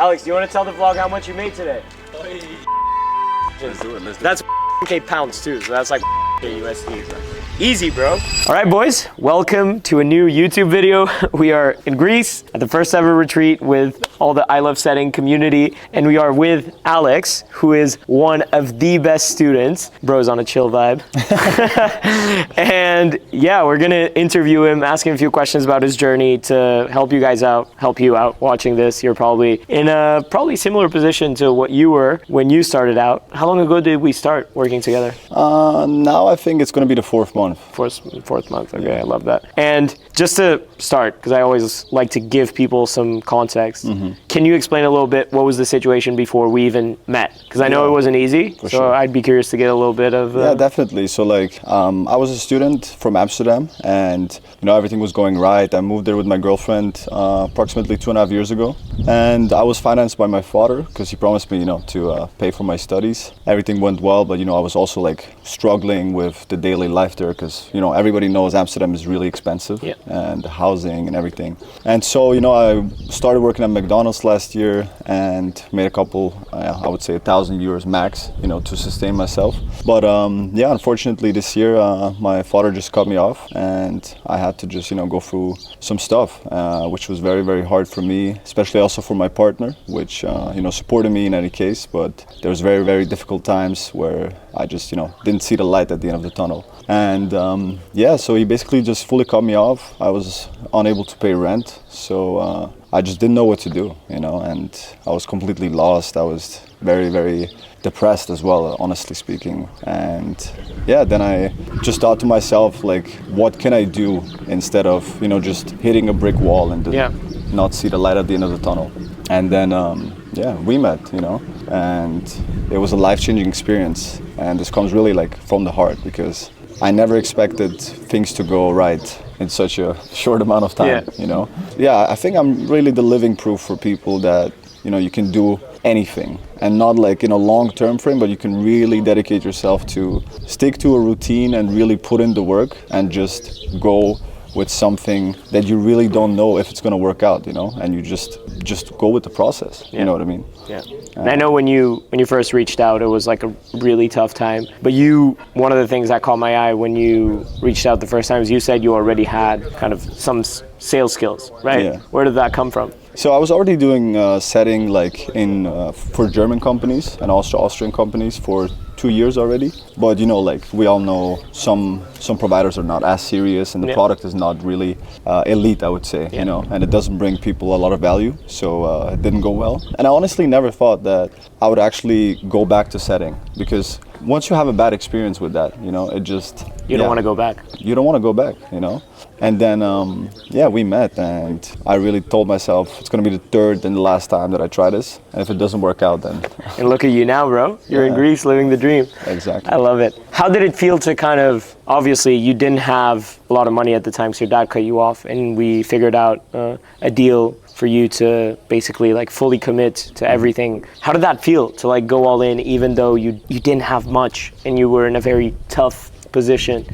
Alex, do you want to tell the vlog how much you made today? Let's do it. That's K pounds too, so that's like K USD. So. Easy, bro. All right, boys, welcome to a new YouTube video. We are in Greece at the first ever retreat with all the I Love Setting community, and we are with Alex, who is one of the best students. Bro's on a chill vibe. And yeah, we're gonna interview him, ask him a few questions about his journey to help you guys out, help you out watching this. You're probably in a similar position to what you were when you started out. How long ago did we start working together? Now I think it's going to be the fourth month. Fourth month, okay, I love that. And just to start, because I always like to give people some context, can you explain a little bit what was the situation before we even met? Because I know it wasn't easy, so sure. I'd be curious to get a little bit of... Yeah, definitely. So like, I was a student from Amsterdam, and you know, everything was going right. I moved there with my girlfriend approximately 2.5 years ago, and I was financed by my father because he promised me, you know, to pay for my studies. Everything went well, but you know, I was also like struggling with the daily life there because, you know, everybody knows Amsterdam is really expensive, and the housing and everything. And so, you know, I started working at McDonald's last year and made a couple, I would say €1,000 max, you know, to sustain myself. But yeah, unfortunately this year my father just cut me off, and I had to just, you know, go through some stuff, which was very, very hard for me, especially also for my partner, which, you know, supported me in any case. But there was very, very difficult times where I just, you know, didn't see the light at the end of the tunnel. And yeah, so he basically just fully cut me off. I was unable to pay rent, so I just didn't know what to do, you know, and I was completely lost. I was very, very depressed as well, honestly speaking. And yeah, then I just thought to myself, like, what can I do instead of, you know, just hitting a brick wall and not see the light at the end of the tunnel. And then yeah, we met, you know, and it was a life-changing experience. And this comes really like from the heart, because I never expected things to go right in such a short amount of time, you know. Yeah, I think I'm really the living proof for people that, you know, you can do anything, and not like in a long-term frame, but you can really dedicate yourself to stick to a routine and really put in the work and just go with something that you really don't know if it's going to work out, you know, and you just go with the process. You know what I mean? Yeah. And I know when you first reached out, it was like a really tough time. But one of the things that caught my eye when you reached out the first time is you said you already had kind of some sales skills, right? Yeah. Where did that come from? So I was already doing setting like for German companies and also Austrian companies for 2 years already. But you know, like we all know, some providers are not as serious, and the product is not really elite, I would say, you know, and it doesn't bring people a lot of value. So it didn't go well. And I honestly never thought that I would actually go back to setting, because once you have a bad experience with that, you know, it just... You don't want to go back. You don't want to go back, you know. And then, yeah, we met, and I really told myself it's going to be the third and the last time that I try this. And if it doesn't work out, then... And look at you now, bro. You're in Greece living the dream. Exactly. I love it. How did it feel to kind of... Obviously, you didn't have a lot of money at the time, so your dad cut you off, and we figured out a deal for you to basically like fully commit to everything. How did that feel to like go all in, even though you didn't have much and you were in a very tough position?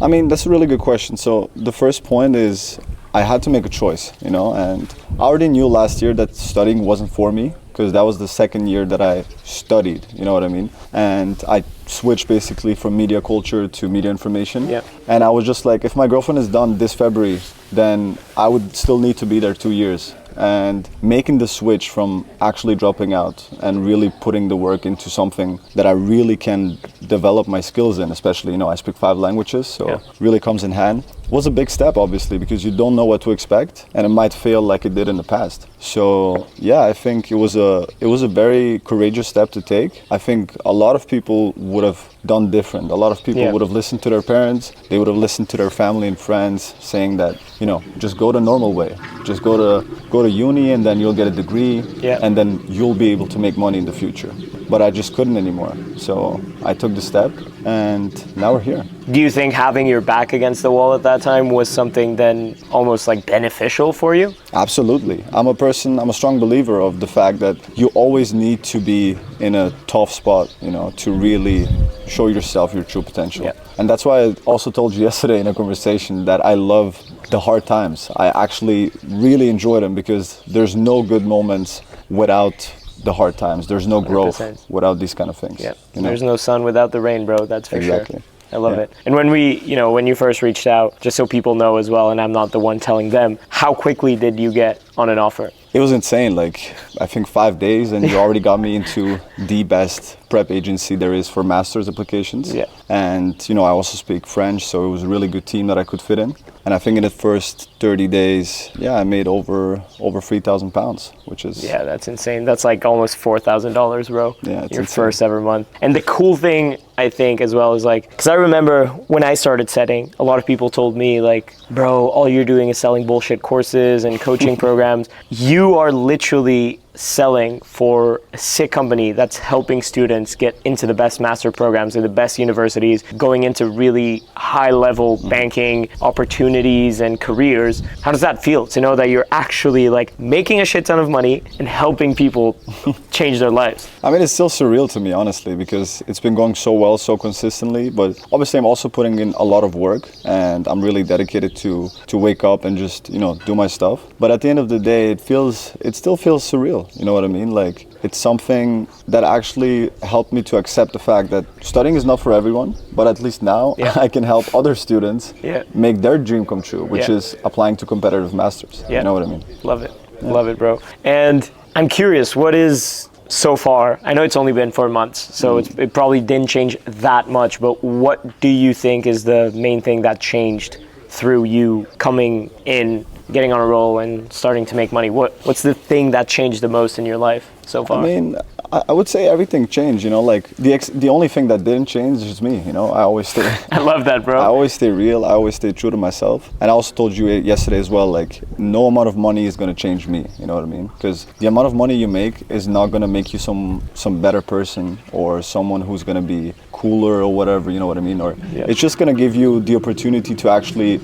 I mean, that's a really good question. So the first point is I had to make a choice, you know, and I already knew last year that studying wasn't for me, because that was the second year that I studied, you know what I mean? And I switched basically from media culture to media information. And I was just like, if my girlfriend is done this February, then I would still need to be there 2 years. And making the switch from actually dropping out and really putting the work into something that I really can develop my skills in, especially, you know, I speak 5 languages, so really comes in hand, was a big step, obviously, because you don't know what to expect, and it might fail like it did in the past. So yeah, I think it was a very courageous step to take. I think a lot of people would have done different. A lot of people would have listened to their parents. They would have listened to their family and friends saying that, you know, just go the normal way. Just go to uni, and then you'll get a degree, and then you'll be able to make money in the future. But I just couldn't anymore. So I took the step, and now we're here. Do you think having your back against the wall at that time was something then almost like beneficial for you? Absolutely. I'm a strong believer of the fact that you always need to be in a tough spot, you know, to really show yourself your true potential. And that's why I also told you yesterday in a conversation that I love the hard times. I actually really enjoy them, because there's no good moments without the hard times. There's no growth 100%. without these kind of things. Yeah. You know? There's no sun without the rain, bro. That's for Exactly. sure. I love Yeah. it. And when when you first reached out, just so people know as well, and I'm not the one telling them, how quickly did you get on an offer? It was insane. Like, I think 5 days, and you already got me into the best prep agency there is for master's applications. Yeah. And, I also speak French, so it was a really good team that I could fit in. And I think in the first 30 days, I made over 3,000 pounds, which is... Yeah, that's insane. That's like almost $4,000, bro. Yeah, it's your insane. first ever month. And the cool thing, I think, as well, is like, because I remember when I started setting, a lot of people told me, like, bro, all you're doing is selling bullshit courses and coaching programs. You are literally selling for a sick company that's helping students get into the best master programs in the best universities, going into really high level banking opportunities and careers. How does that feel to know that you're actually like making a shit ton of money and helping people change their lives? I mean, it's still surreal to me, honestly, because it's been going so well, so consistently. But obviously, I'm also putting in a lot of work, and I'm really dedicated to wake up and just, do my stuff. But at the end of the day, it still feels surreal. You know what I mean? Like, it's something that actually helped me to accept the fact that studying is not for everyone, but at least now I can help other students make their dream come true, which is applying to competitive masters. You know what I mean? Love it. Love it, bro. And I'm curious, what is so far, I know it's only been 4 months, so it probably didn't change that much, but what do you think is the main thing that changed through you coming in, getting on a roll and starting to make money? What's the thing that changed the most in your life so far? I mean, I would say everything changed, like the only thing that didn't change is me, I always stay... I love that, bro. I always stay real, I always stay true to myself. And I also told you yesterday as well, like, no amount of money is going to change me, you know what I mean? Because the amount of money you make is not going to make you some better person or someone who's going to be cooler or whatever, you know what I mean? Or it's just going to give you the opportunity to actually,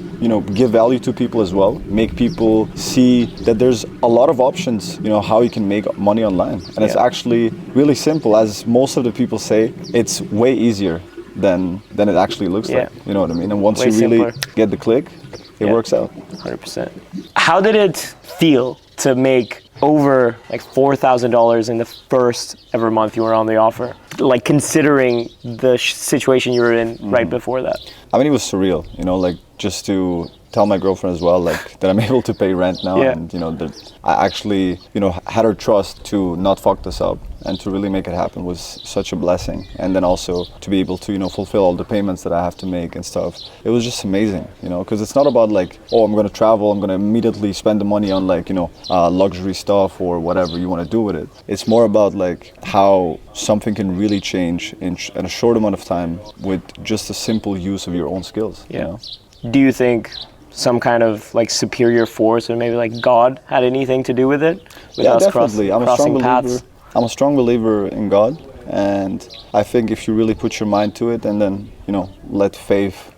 give value to people as well, make people see that there's a lot of options, how you can make money online. And it's actually really simple. As most of the people say, it's way easier than it actually looks like. You know what I mean? And once way you really simpler. get the click, it works out. 100%. How did it feel to make over like $4,000 in the first ever month you were on the offer? Like, considering the situation you were in right before that. I mean, it was surreal, like, just to tell my girlfriend as well, like, that I'm able to pay rent now, and that I actually, had her trust to not fuck this up and to really make it happen was such a blessing. And then also to be able to, fulfill all the payments that I have to make and stuff. It was just amazing, because it's not about like, oh, I'm going to travel, I'm going to immediately spend the money on like, luxury stuff or whatever you want to do with it. It's more about like how something can really change in a short amount of time with just a simple use of your own skills. Do you think some kind of like superior force or maybe like God had anything to do with it? With us definitely. I'm a strong believer in God, and I think if you really put your mind to it and then, let faith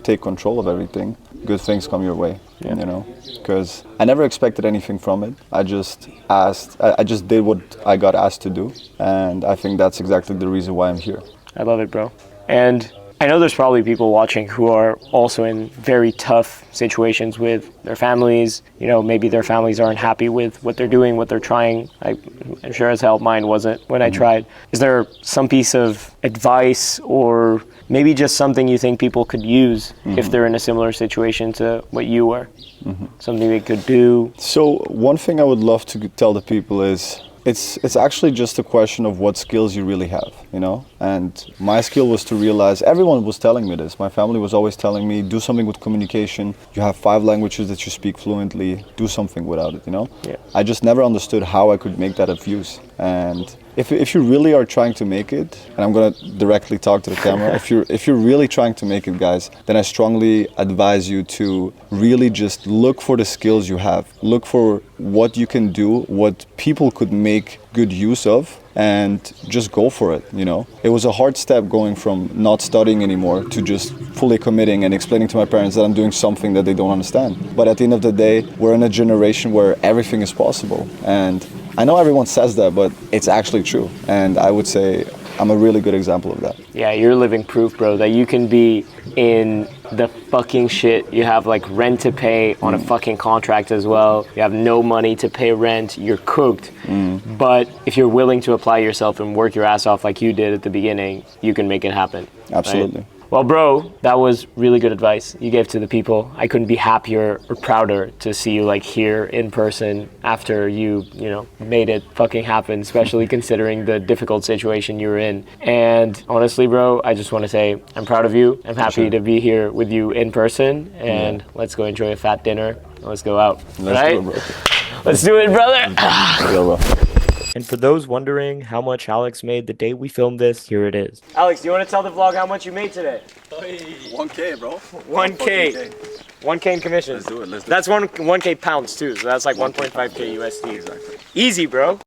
take control of everything, good things come your way, because I never expected anything from it. I just did what I got asked to do, and I think that's exactly the reason why I'm here. I love it, bro. And I know there's probably people watching who are also in very tough situations with their families. Maybe their families aren't happy with what they're doing, what they're trying. I'm sure as hell mine wasn't when I tried. Is there some piece of advice or maybe just something you think people could use if they're in a similar situation to what you were? Something they could do? So one thing I would love to tell the people is, it's actually just a question of what skills you really have, And my skill was to realize, everyone was telling me this. My family was always telling me, do something with communication. You have 5 languages that you speak fluently. Do something without it, I just never understood how I could make that of use. And if you really are trying to make it, and I'm gonna directly talk to the camera, if you're really trying to make it, guys, then I strongly advise you to really just look for the skills you have. Look for what you can do, what people could make good use of, and just go for it, It was a hard step going from not studying anymore to just fully committing and explaining to my parents that I'm doing something that they don't understand. But at the end of the day, we're in a generation where everything is possible. And I know everyone says that, but it's actually true. And I would say I'm a really good example of that. Yeah, you're living proof, bro, that you can be in the fucking shit. You have like rent to pay on a fucking contract as well. You have no money to pay rent. You're cooked. But if you're willing to apply yourself and work your ass off like you did at the beginning, you can make it happen. Absolutely. Right? Well, bro, that was really good advice you gave to the people. I couldn't be happier or prouder to see you like here in person after you know, made it fucking happen, especially considering the difficult situation you were in. And honestly, bro, I just want to say I'm proud of you. I'm happy to be here with you in person, and let's go enjoy a fat dinner. Let's go out. Let's do it, bro. Let's do it, brother. Let's go, bro. And for those wondering how much Alex made the day we filmed this, here it is. Alex, do you want to tell the vlog how much you made today? 1K, bro. 1K. 1K in commission. Let's do it. That's 1K pounds too, so that's like 1.5K USD. Exactly. Easy, bro.